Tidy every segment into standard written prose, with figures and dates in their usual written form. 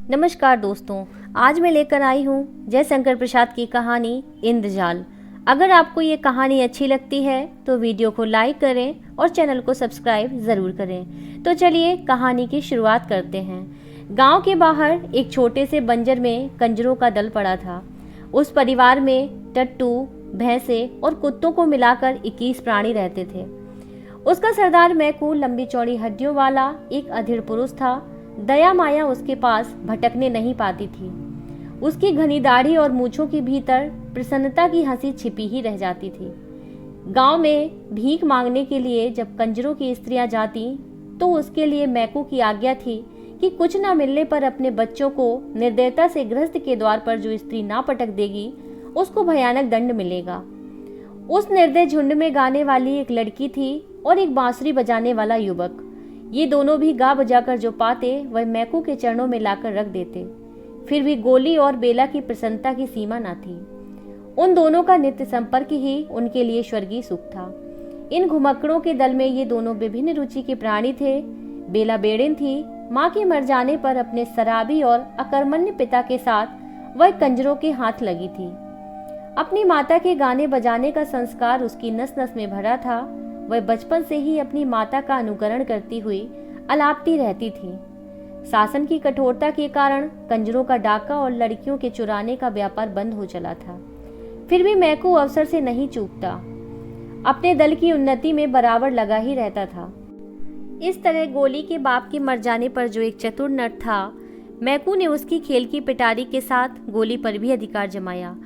नमस्कार दोस्तों, आज मैं लेकर आई हूँ जयशंकर प्रसाद की कहानी इंद्रजाल। अगर आपको ये कहानी अच्छी लगती है तो वीडियो को लाइक करें और चैनल को सब्सक्राइब ज़रूर करें। तो चलिए कहानी की शुरुआत करते हैं। गांव के बाहर एक छोटे से बंजर में कंजरों का दल पड़ा था। उस परिवार में टट्टू, भैंसे और कुत्तों को मिलाकर 21 प्राणी रहते थे। उसका सरदार मैकू लंबी चौड़ी हड्डियों वाला एक अधेड़ पुरुष था। दया माया उसके पास भटकने नहीं पाती थी। उसकी घनी दाढ़ी और मूछों के भीतर प्रसन्नता की हंसी छिपी ही रह जाती थी। गांव में भीख मांगने के लिए जब कंजरों की स्त्रियां जाती तो उसके लिए मैकू की आज्ञा थी कि कुछ न मिलने पर अपने बच्चों को निर्दयता से गृहस्थ के द्वार पर जो स्त्री ना पटक देगी उसको भयानक दंड मिलेगा। उस निर्दय झुंड में गाने वाली एक लड़की थी और एक बांसुरी बजाने वाला युवक। ये दोनों भी गा बजाकर जो पाते वह मैकू के चरणों में लाकर रख देते। फिर भी गोली और बेला की प्रसन्नता की सीमा न थी। उन दोनों का नित्य संपर्क ही उनके लिए स्वर्गीय सुख था। इन घुमक्कड़ों के दल में ये दोनों विभिन्न रुचि के प्राणी थे। बेला बेड़िन थी। माँ के मर जाने पर अपने शराबी और अकर्मण्य पिता के साथ वह कंजरों के हाथ लगी थी। अपनी माता के गाने बजाने का संस्कार उसकी नस नस में भरा था। वह बचपन से ही अपनी माता का अनुकरण करती हुई अलापती रहती थी। शासन की कठोरता के कारण कंजरों का डाका और लड़कियों के चुराने का व्यापार बंद हो चला था। फिर भी मैकू अवसर से नहीं चूकता। अपने दल की उन्नति में बराबर लगा ही रहता था। इस तरह गोली के बाप के मर जाने पर जो एक चतुर नर था, मैकू ने उसकी खेल की पिटारी के साथ गोली पर भी अधिकार जमाया।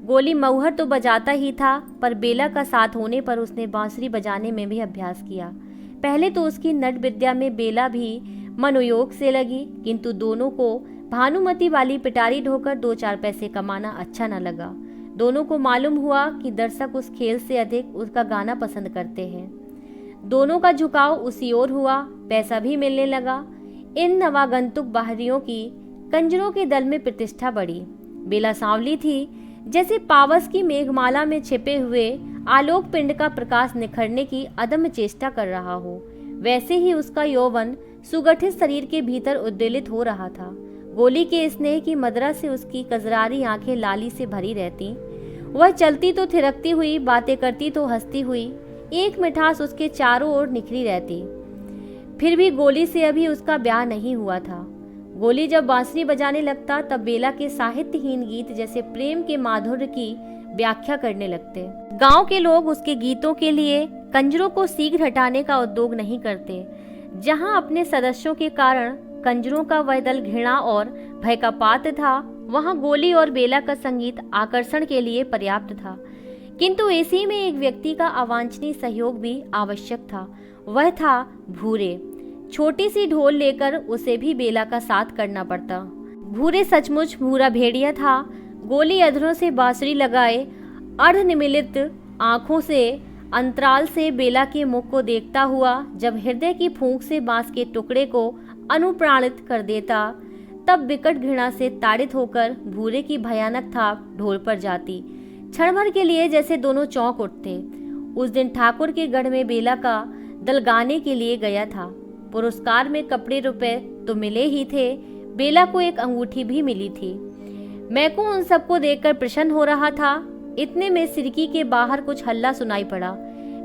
गोली मऊहर तो बजाता ही था, पर बेला का साथ होने पर उसने बांसुरी बजाने में भी अभ्यास किया। पहले तो उसकी नट विद्या में बेला भी मनोयोग से लगी, किंतु दोनों को भानुमति वाली पिटारी ढोकर 2-4 पैसे कमाना अच्छा न लगा। दोनों को मालूम हुआ कि दर्शक उस खेल से अधिक उसका गाना पसंद करते हैं। दोनों का झुकाव उसी ओर हुआ। पैसा भी मिलने लगा। इन नवागंतुक बाहरियों की कंजरों के दल में प्रतिष्ठा बढ़ी। बेला सांवली थी, जैसे पावस की मेघमाला में छिपे हुए आलोक पिंड का प्रकाश निखरने की अदम्य चेष्टा कर रहा हो, वैसे ही उसका यौवन सुगठित शरीर के भीतर उद्वेलित हो रहा था। गोली के स्नेह की मदरा से उसकी कजरारी आंखें लाली से भरी रहती। वह चलती तो थिरकती हुई, बातें करती तो हंसती हुई, एक मिठास उसके चारों ओर निखरी रहती। फिर भी गोली से अभी उसका ब्याह नहीं हुआ था। गोली जब बांसुरी बजाने लगता तब बेला के साहित्यहीन गीत जैसे प्रेम के माधुर्य की व्याख्या करने लगते। गांव के लोग उसके गीतों के लिए कंजरों को शीघ्र हटाने का उद्योग नहीं करते। जहां अपने सदस्यों के कारण कंजरों का वह दल घृणा और भय का पात्र था, वहां गोली और बेला का संगीत आकर्षण के लिए पर्याप्त था। किंतु इसी में एक व्यक्ति का अवांछनीय सहयोग भी आवश्यक था। वह था भूरे। छोटी सी ढोल लेकर उसे भी बेला का साथ करना पड़ता। भूरे सचमुच भूरा भेड़िया था। गोली अधरों से बांसुरी लगाए अर्धनिमीलित आंखों से अंतराल से बेला के मुख को देखता हुआ जब हृदय की फूंक से बांस के टुकड़े को अनुप्राणित कर देता, तब विकट घृणा से ताड़ित होकर भूरे की भयानक थाप ढोल पर जाती। क्षण भर के लिए जैसे दोनों चौंक उठते। उस दिन ठाकुर के गढ़ में बेला का दल गाने के लिए गया था। पुरस्कार में कपड़े रुपए तो मिले ही थे, बेला को एक अंगूठी भी मिली थी। मैकू उन सबको देखकर प्रसन्न हो रहा था। इतने में सिरकी के बाहर कुछ हल्ला सुनाई पड़ा।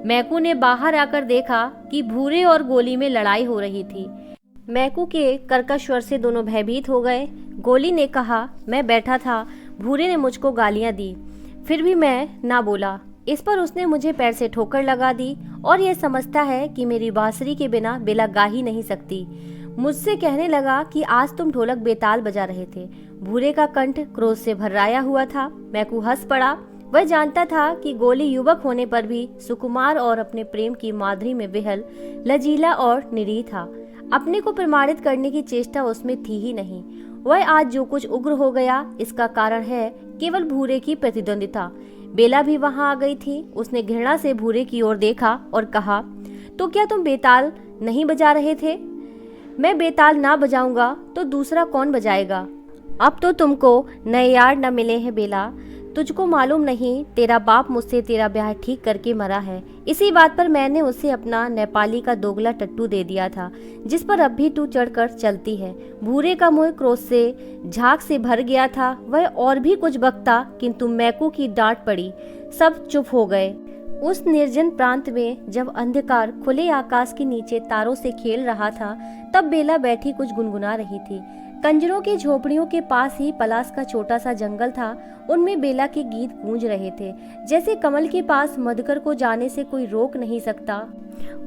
मैकू ने बाहर आकर देखा कि भूरे और गोली में लड़ाई हो रही थी। मैकू के कर्कश स्वर से दोनों भयभीत हो गए। गोली ने कहा, मैं बैठा था, भूरे ने मुझको गालियां दी, फिर भी मैं ना बोला। इस पर उसने मुझे पैर से ठोकर लगा दी और यह समझता है कि मेरी बांसुरी के बिना बेला गा ही नहीं सकती। मुझसे कहने लगा कि आज तुम ढोलक बेताल बजा रहे थे। भूरे का कंठ क्रोध से भर्राया हुआ था। मैकू हंस पड़ा। वह जानता था कि गोली युवक होने पर भी सुकुमार और अपने प्रेम की माधुरी में विहल, लजीला और निरीह था। अपने को प्रमाणित करने की चेष्टा उसमें थी ही नहीं। वह आज जो कुछ उग्र हो गया, इसका कारण है केवल भूरे की प्रतिद्वंदिता। बेला भी वहां आ गई थी। उसने घृणा से भूरे की ओर देखा और कहा, तो क्या तुम बेताल नहीं बजा रहे थे? मैं बेताल ना बजाऊंगा तो दूसरा कौन बजाएगा? अब तो तुमको नए यार न मिले हैं बेला, तुझको मालूम नहीं, तेरा बाप मुझसे तेरा ब्याह ठीक करके मरा है। इसी बात पर मैंने उसे अपना नेपाली का दोगला टट्टू दे दिया था, जिस पर अब भी तू चढ़कर चलती है। भूरे का मुंह क्रोध से झाग से भर गया था। वह और भी कुछ बकता, किंतु मैकू की डांट पड़ी। सब चुप हो गए। उस निर्जन प्रांत में जब अंधकार खुले आकाश के नीचे तारों से खेल रहा था, तब बेला बैठी कुछ गुनगुना रही थी। कंजरों की झोपड़ियों के पास ही पलास का छोटा सा जंगल था। उनमें बेला के गीत गूंज रहे थे। जैसे कमल के पास मधुकर को जाने से कोई रोक नहीं सकता,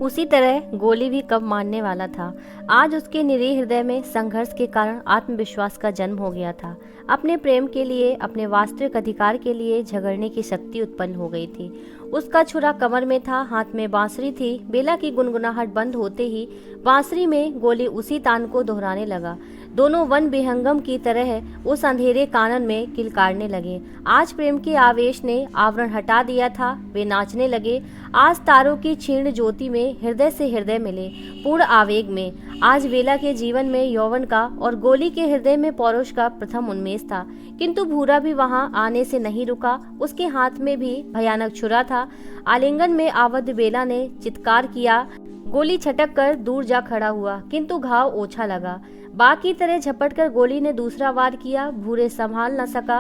उसी तरह गोली भी कब मारने वाला था। आज उसके निरीह हृदय में संघर्ष के कारण आत्मविश्वास का जन्म हो गया था। अपने प्रेम के लिए, अपने वास्तविक अधिकार के लिए झगड़ने की शक्ति उत्पन्न हो गई थी। उसका छुरा कमर में था, हाथ में बांसुरी थी। बेला की गुनगुनाहट बंद होते ही बांसुरी में गोली उसी तान को दोहराने लगा। दोनों वन विहंगम की तरह उस अंधेरे कानन में किलकारने लगे। आज प्रेम के आवेश ने आवरण हटा दिया था। वे नाचने लगे। आज तारों की क्षीण ज्योति में हृदय से हृदय मिले, पूर्ण आवेग में। आज बेला के जीवन में यौवन का और गोली के हृदय में पौरुष का प्रथम उन्मेष था। किंतु भूरा भी वहां आने से नहीं रुका। उसके हाथ में भी भयानक छुरा था। आलिंगन में आबद्ध बेला ने चित्कार किया। गोली छटक कर दूर जा खड़ा हुआ, किंतु घाव ओछा लगा। बाघ की तरह झपट कर गोली ने दूसरा वार किया। भूरे संभाल न सका।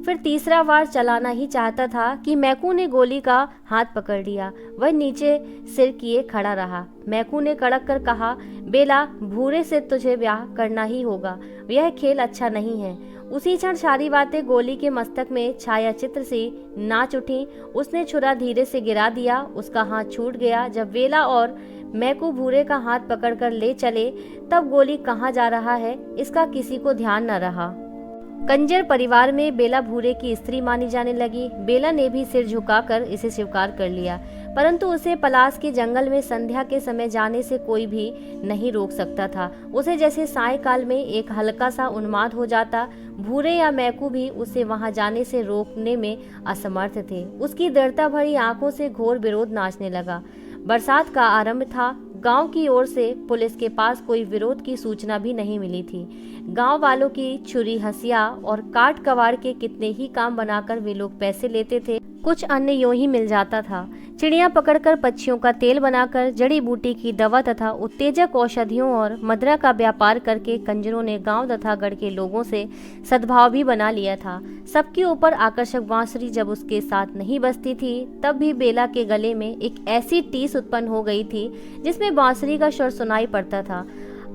फिर तीसरा वार चलाना ही चाहता था कि मैकू ने गोली का हाथ पकड़ लिया। वह नीचे सिर किए खड़ा रहा। मैकू ने कड़क कर कहा, बेला, भूरे से तुझे ब्याह करना ही होगा। यह खेल अच्छा नहीं है। उसी क्षण सारी बातें गोली के मस्तक में छाया चित्र से नाच उठी। उसने छुरा धीरे से गिरा दिया। उसका हाथ छूट गया। जब बेला और मैकू भूरे का हाथ पकड़कर ले चले, तब गोली कहाँ जा रहा है इसका किसी को ध्यान न रहा। कंजर परिवार में बेला भूरे की स्त्री मानी जाने लगी। बेला ने भी सिर झुकाकर इसे स्वीकार कर लिया, परंतु उसे पलास के जंगल में संध्या के समय जाने से कोई भी नहीं रोक सकता था। उसे जैसे सायंकाल में एक हल्का सा उन्माद हो जाता। भूरे या मैकू भी उसे वहां जाने से रोकने में असमर्थ थे। उसकी दृढ़ता भरी आंखों से घोर विरोध नाचने लगा। बरसात का आरंभ था। गांव की ओर से पुलिस के पास कोई विरोध की सूचना भी नहीं मिली थी। गांव वालों की छुरी हंसिया और काट कबाड़ के कितने ही काम बनाकर वे लोग पैसे लेते थे। कुछ अन्य यूं ही मिल जाता था। चिड़िया पकड़कर पक्षियों का तेल बनाकर, जड़ी बूटी की दवा तथा उत्तेजक औषधियों और मदिरा का व्यापार करके कंजरों ने गांव तथा गढ़ के लोगों से सद्भाव भी बना लिया था। सबके ऊपर आकर्षक बांसुरी जब उसके साथ नहीं बजती थी, तब भी बेला के गले में एक ऐसी टीस उत्पन्न हो गई थी जिसमें बांसुरी का स्वर सुनाई पड़ता था।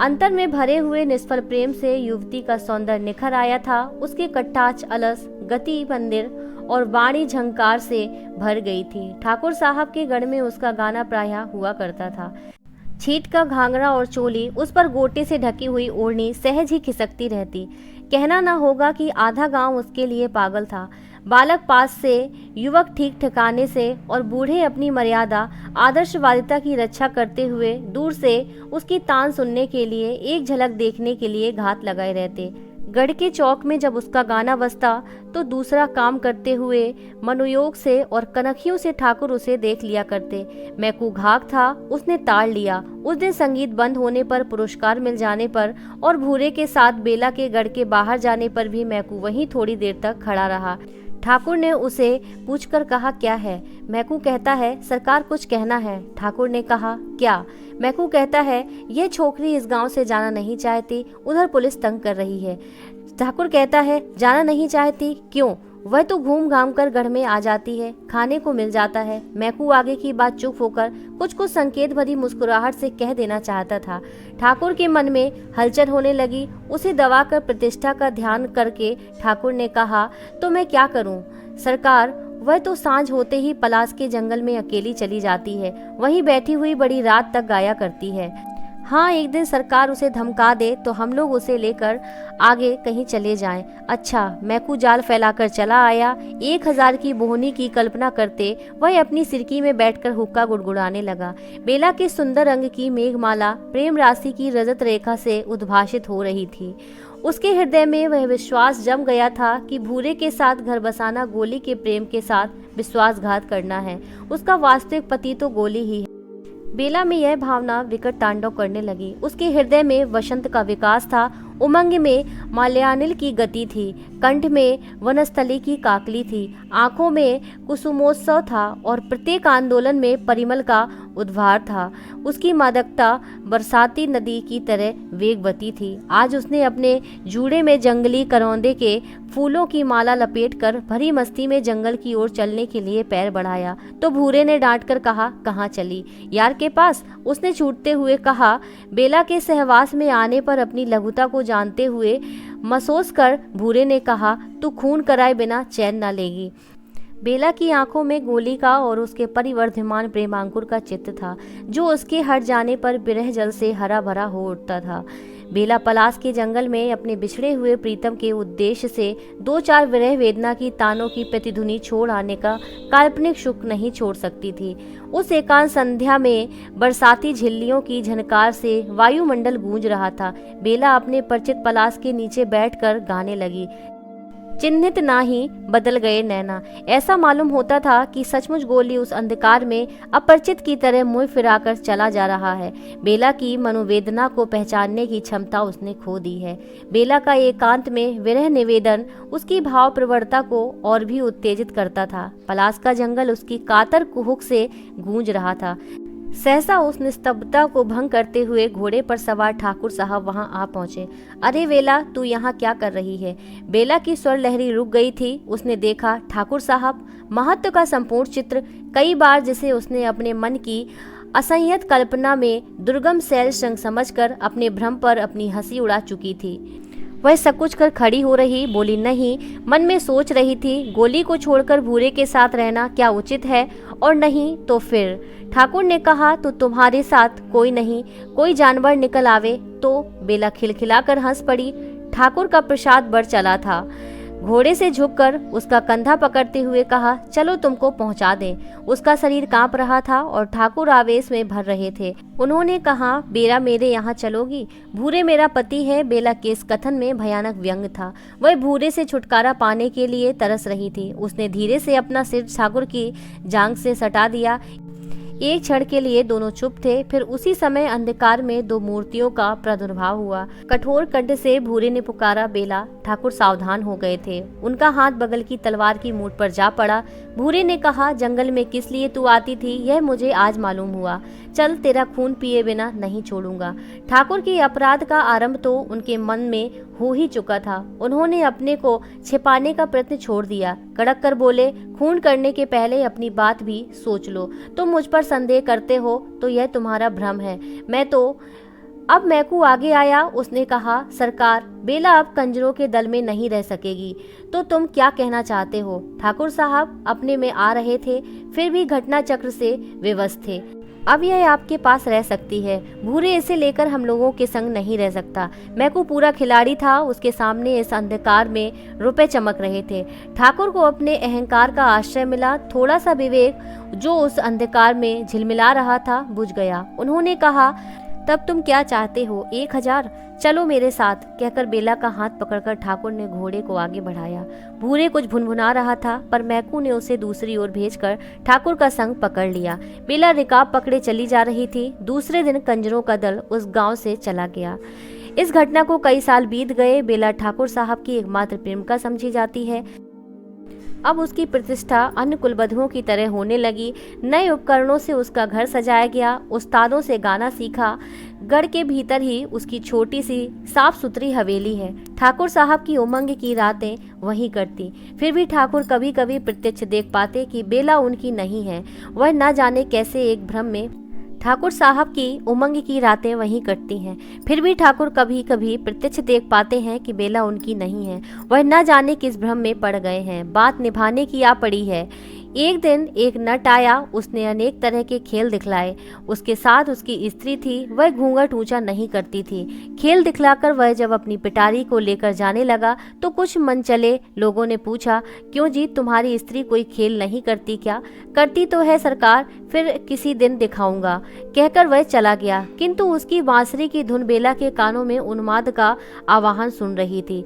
अंतर में भरे हुए निष्फल प्रेम से युवती का सौंदर्य निखर आया था। उसके कटाक्ष, अलस, गति, मंदिर और वाणी झंकार से भर गई थी। ठाकुर साहब के गढ़ में उसका गाना प्रायः हुआ करता था। छीट का घाघरा और चोली, उस पर गोटे से ढकी हुई ओढ़नी सहज ही खिसकती रहती। कहना न होगा कि आधा गांव उसके लिए पागल था। बालक पास से, युवक ठीक ठिकाने से और बूढ़े अपनी मर्यादा आदर्शवादिता की रक्षा करते हुए दूर से उसकी तान सुनने के लिए, एक झलक देखने के लिए घात लगाए रहते। गढ़ के चौक में जब उसका गाना बजता तो दूसरा काम करते हुए मनोयोग से और कनखियों से ठाकुर उसे देख लिया करते। मैकू घाक था, उसने ताड़ लिया। उस दिन संगीत बंद होने पर, पुरस्कार मिल जाने पर और भूरे के साथ बेला के गढ़ के बाहर जाने पर भी मैकू वहीं थोड़ी देर तक खड़ा रहा। ठाकुर ने उसे पूछकर कहा, क्या है? मैकू कहता है, सरकार कुछ कहना है। ठाकुर ने कहा, क्या? मैकू कहता है, यह छोकरी इस गांव से जाना नहीं चाहती, उधर पुलिस तंग कर रही है। ठाकुर कहता है, जाना नहीं चाहती? क्यों? वह तो घूम घाम कर गढ़ में आ जाती है, खाने को मिल जाता है। मैकू आगे की बात चुप होकर कुछ कुछ संकेत भरी मुस्कुराहट से कह देना चाहता था। ठाकुर के मन में हलचल होने लगी। उसे दबाकर प्रतिष्ठा का ध्यान करके ठाकुर ने कहा, तो मैं क्या करूं? सरकार, वह तो सांझ होते ही पलास के जंगल में अकेली चली जाती है, वहीं बैठी हुई बड़ी रात तक गाया करती है। हाँ, एक दिन सरकार उसे धमका दे तो हम लोग उसे लेकर आगे कहीं चले जाएं। अच्छा। मैकू जाल फैलाकर चला आया। 1000 की बोहनी की कल्पना करते वह अपनी सिरकी में बैठकर हुक्का गुड़गुड़ाने लगा। बेला के सुंदर रंग की मेघमाला प्रेम राशि की रजत रेखा से उद्भाषित हो रही थी। उसके हृदय में वह विश्वास जम गया था कि भूरे के साथ घर बसाना गोली के प्रेम के साथ विश्वासघात करना है। उसका वास्तविक पति तो गोली ही है। बेला में यह भावना विकट तांडव करने लगी। उसके हृदय में वसंत का विकास था। उमंग में माल्यानिल की गति थी, कंठ में वनस्थली की काकली थी, आंखों में कुसुमोत्सव था और प्रत्येक आंदोलन में परिमल का उद्वार था। उसकी मादकता बरसाती नदी की तरह वेगवती थी। आज उसने अपने जूड़े में जंगली करौंदे के फूलों की माला लपेटकर भरी मस्ती में जंगल की ओर चलने के लिए पैर बढ़ाया तो भूरे ने डांट कर कहा, कहाँ चली? यार के पास, उसने छूटते हुए कहा। बेला के सहवास में आने पर अपनी लघुता को जानते हुए महसूस कर भूरे ने कहा, तू खून कराए बिना चैन न लेगी। बेला की आंखों में गोली का और उसके परिवर्धमान प्रेमांकुर का चित्त था, जो उसके हट जाने पर विरह जल से हरा भरा हो उठता था। बेला पलास के जंगल में अपने बिछड़े हुए प्रीतम के उद्देश्य से दो चार विरह वेदना की तानों की प्रतिध्वनि छोड़ आने का काल्पनिक सुख नहीं छोड़ सकती थी। उस एकांत संध्या में बरसाती झिल्लियों की झनकार से वायुमंडल गूंज रहा था। बेला अपने परिचित पलास के नीचे बैठकर गाने लगी। चिन्हित ना ही बदल गए नैना। ऐसा मालूम होता था कि सचमुच गोली उस अंधकार में अपरिचित की तरह मुंह फिराकर चला जा रहा है। बेला की मनोवेदना को पहचानने की क्षमता उसने खो दी है। बेला का एकांत में विरह निवेदन उसकी भाव प्रवणता को और भी उत्तेजित करता था। पलास का जंगल उसकी कातर कुहुक से गूंज रहा था। सहसा उस निस्तब्धता को भंग करते हुए घोड़े पर सवार ठाकुर साहब वहां आ पहुंचे। अरे बेला, तू यहाँ क्या कर रही है? बेला की स्वर लहरी रुक गई थी। उसने देखा ठाकुर साहब, महत्व का संपूर्ण चित्र कई बार जिसे उसने अपने मन की असंयत कल्पना में दुर्गम शैल श्रृंग समझकर अपने भ्रम पर अपनी हंसी उड़ा चुकी थी। वह सकुच कर खड़ी हो रही, बोली नहीं, मन में सोच रही थी गोली को छोड़कर भूरे के साथ रहना क्या उचित है, और नहीं तो फिर? ठाकुर ने कहा, तो तुम्हारे साथ कोई नहीं, कोई जानवर निकल आवे तो? बेला खिलखिलाकर हंस पड़ी। ठाकुर का प्रसाद बढ़ चला था। घोड़े से झुककर उसका कंधा पकड़ते हुए कहा, चलो तुमको पहुंचा दें। उसका शरीर कांप रहा था और ठाकुर आवेश में भर रहे थे। उन्होंने कहा, बेला मेरे यहाँ चलोगी? भूरे मेरा पति है। बेला के इस कथन में भयानक व्यंग था। वह भूरे से छुटकारा पाने के लिए तरस रही थी। उसने धीरे से अपना सिर ठाकुर की जांघ से सटा दिया। एक क्षण के लिए दोनों चुप थे। फिर उसी समय अंधकार में दो मूर्तियों का प्रादुर्भाव हुआ। कठोर कंठ से भूरे ने पुकारा, बेला। ठाकुर सावधान हो गए थे। उनका हाथ बगल की तलवार की मूठ पर जा पड़ा। भूरे ने कहा, जंगल में किस लिए तू आती थी यह मुझे आज मालूम हुआ। चल, तेरा खून पिए बिना नहीं छोड़ूंगा। ठाकुर के अपराध का आरंभ तो उनके मन में हो ही चुका था। उन्होंने अपने को छिपाने का प्रयत्न छोड़ दिया। कड़क कर बोले, खून करने के पहले अपनी बात भी सोच लो। तुम मुझ पर संदेह करते हो तो यह तुम्हारा भ्रम है। मैं तो अब मैकू आगे आया। उसने कहा, सरकार, बेला अब कंजरों के दल में नहीं रह सकेगी। तो तुम क्या कहना चाहते हो? ठाकुर साहब अपने में आ रहे थे, फिर भी घटना चक्र से विवश थे। अब यह आपके पास रह सकती है। भूरे इसे लेकर हम लोगों के संग नहीं रह सकता। मैकू पूरा खिलाड़ी था। उसके सामने इस अंधकार में रुपए चमक रहे थे। ठाकुर को अपने अहंकार का आश्रय मिला। थोड़ा सा विवेक जो उस अंधकार में झिलमिला रहा था बुझ गया। उन्होंने कहा, तब तुम क्या चाहते हो? 1000? चलो मेरे साथ, कहकर बेला का हाथ पकड़कर ठाकुर ने घोड़े को आगे बढ़ाया। भूरे कुछ भुनभुना रहा था, पर मैकू ने उसे दूसरी ओर भेजकर ठाकुर का संग पकड़ लिया। बेला रिकाब पकड़े चली जा रही थी। दूसरे दिन कंजरों का दल उस गांव से चला गया। इस घटना को कई साल बीत गए। बेला ठाकुर साहब की एकमात्र प्रेमिका समझी जाती है। अब उसकी प्रतिष्ठा अन्य कुलबधुओं की तरह होने लगी। नए उपकरणों से उसका घर सजाया गया। उस्तादों से गाना सीखा। गढ़ के भीतर ही उसकी छोटी सी साफ सुथरी हवेली है। ठाकुर साहब की उमंग की रातें वहीं कटती। फिर भी ठाकुर कभी कभी प्रत्यक्ष देख पाते कि बेला उनकी नहीं है। वह न जाने कैसे एक भ्रम में ठाकुर साहब की उमंग की रातें वहीं कटती हैं। फिर भी ठाकुर कभी कभी प्रत्यक्ष देख पाते हैं कि बेला उनकी नहीं है। वह न जाने किस भ्रम में पड़ गए हैं। बात निभाने की आ पड़ी है। एक दिन एक नट आया। उसने अनेक तरह के खेल दिखलाए। उसके साथ उसकी स्त्री थी। वह घूंघट ऊंचा नहीं करती थी। खेल दिखलाकर वह जब अपनी पिटारी को लेकर जाने लगा तो कुछ मनचले लोगों ने पूछा, क्यों जी, तुम्हारी स्त्री कोई खेल नहीं करती क्या? करती तो है सरकार, फिर किसी दिन दिखाऊंगा, कहकर वह चला गया। किंतु उसकी बांसुरी की धुन बेला के कानों में उन्माद का आवाहन सुन रही थी।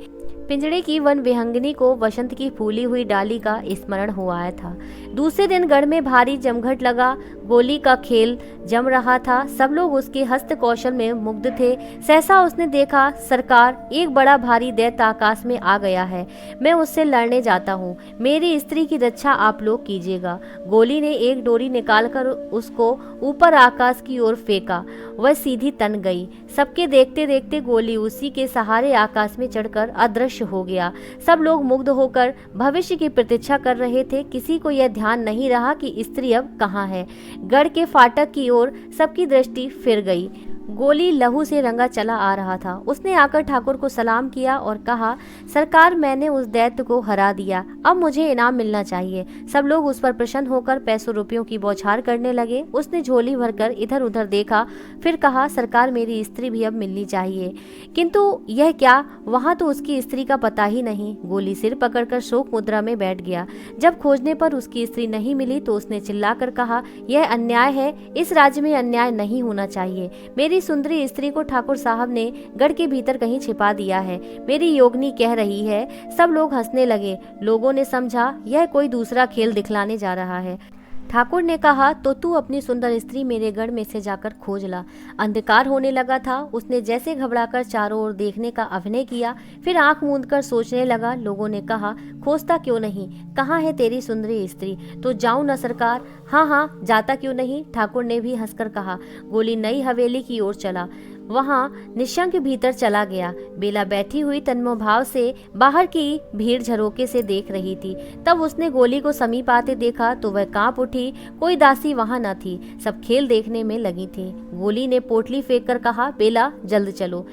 पिंजड़े की वन विहंगनी को वसंत की फूली हुई डाली का स्मरण हो आया था। दूसरे दिन गढ़ में भारी जमघट लगा, गोली का खेल जम रहा था। सब लोग उसके हस्त कौशल में मुग्ध थे। सहसा उसने देखा, सरकार, एक बड़ा भारी दैत्य आकाश में आ गया है। मैं उससे लड़ने जाता हूँ। मेरी स्त्री की रक्षा आप लोग कीजिएगा। गोली ने एक डोरी निकालकर उसको ऊपर आकाश की ओर फेंका। वह सीधी तन गई। सबके देखते देखते गोली उसी के सहारे आकाश में चढ़कर अदृश्य हो गया। सब लोग मुग्ध होकर भविष्य की प्रतीक्षा कर रहे थे। किसी को यह ध्यान नहीं रहा कि स्त्री अब कहाँ है। गढ़ के फाटक की ओर सबकी दृष्टि फिर गई। गोली लहू से रंगा चला आ रहा था। उसने आकर ठाकुर को सलाम किया और कहा, सरकार, मैंने उस दैत्य को हरा दिया। अब मुझे इनाम मिलना चाहिए। सब लोग उस पर प्रसन्न होकर पैसों रुपयों की बौछार करने लगे। उसने झोली भरकर इधर उधर देखा, फिर कहा, सरकार, मेरी स्त्री भी अब मिलनी चाहिए। किंतु यह क्या, वहाँ तो उसकी स्त्री का पता ही नहीं। गोली सिर पकड़कर शोक मुद्रा में बैठ गया। जब खोजने पर उसकी स्त्री नहीं मिली तो उसने चिल्लाकर कहा, यह अन्याय है। इस राज्य में अन्याय नहीं होना चाहिए। मेरी सुंदरी स्त्री को ठाकुर साहब ने गढ़ के भीतर कहीं छिपा दिया है। मेरी योगिनी कह रही है। सब लोग हंसने लगे। लोगों ने समझा यह कोई दूसरा खेल दिखलाने जा रहा है। ठाकुर ने कहा, तो तू अपनी सुंदर स्त्री मेरे गढ़ में से जाकर खोज ला। अंधकार होने लगा था। उसने जैसे घबराकर चारों ओर देखने का अभिनय किया, फिर आंख मूंदकर सोचने लगा। लोगों ने कहा, खोजता क्यों नहीं? कहाँ है तेरी सुंदरी स्त्री? तो जाऊं न सरकार? हाँ हाँ, जाता क्यों नहीं? ठाकुर ने भी हंसकर कहा। गोली नई हवेली की ओर चला। वहां निशंक भीतर चला गया। बेला बैठी हुई तन्मय भाव से बाहर की भीड़ झरोके से देख रही थी। तब उसने गोली को समीप आते देखा तो वह कांप उठी। कोई दासी वहां न थी। सब खेल देखने में लगी थी। गोली ने पोटली फेंक कर कहा, बेला, जल्द चलो।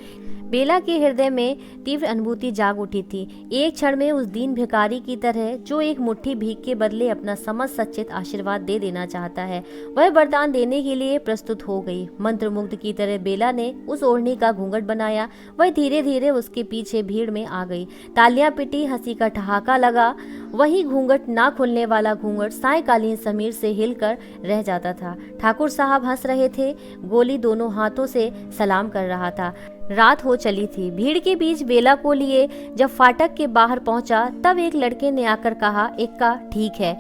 बेला के हृदय में तीव्र अनुभूति जाग उठी थी। एक क्षण में उस दीन भिखारी की तरह जो एक मुट्ठी भीख के बदले अपना समझ सच्चित आशीर्वाद दे देना चाहता है, वह वरदान देने के लिए प्रस्तुत हो गई। मंत्रमुग्ध की तरह बेला ने उस ओढ़नी का घूंघट बनाया। वह धीरे धीरे उसके पीछे भीड़ में आ गई। तालियां पिटी, हंसी का ठहाका लगा। वही घूंघट, ना खुलने वाला घूंघट सायकालीन समीर से हिलकर रह जाता था। ठाकुर साहब हंस रहे थे। गोली दोनों हाथों से सलाम कर रहा था। रात हो चली थी। भीड़ के बीच बेला को लिए जब फाटक के बाहर पहुंचा तब एक लड़के ने आकर कहा, इक्का ठीक है।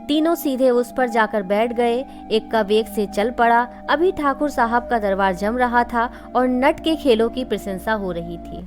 तीनों सीधे उस पर जाकर बैठ गए। इक्का वेग से चल पड़ा। अभी ठाकुर साहब का दरबार जम रहा था और नट के खेलों की प्रशंसा हो रही थी।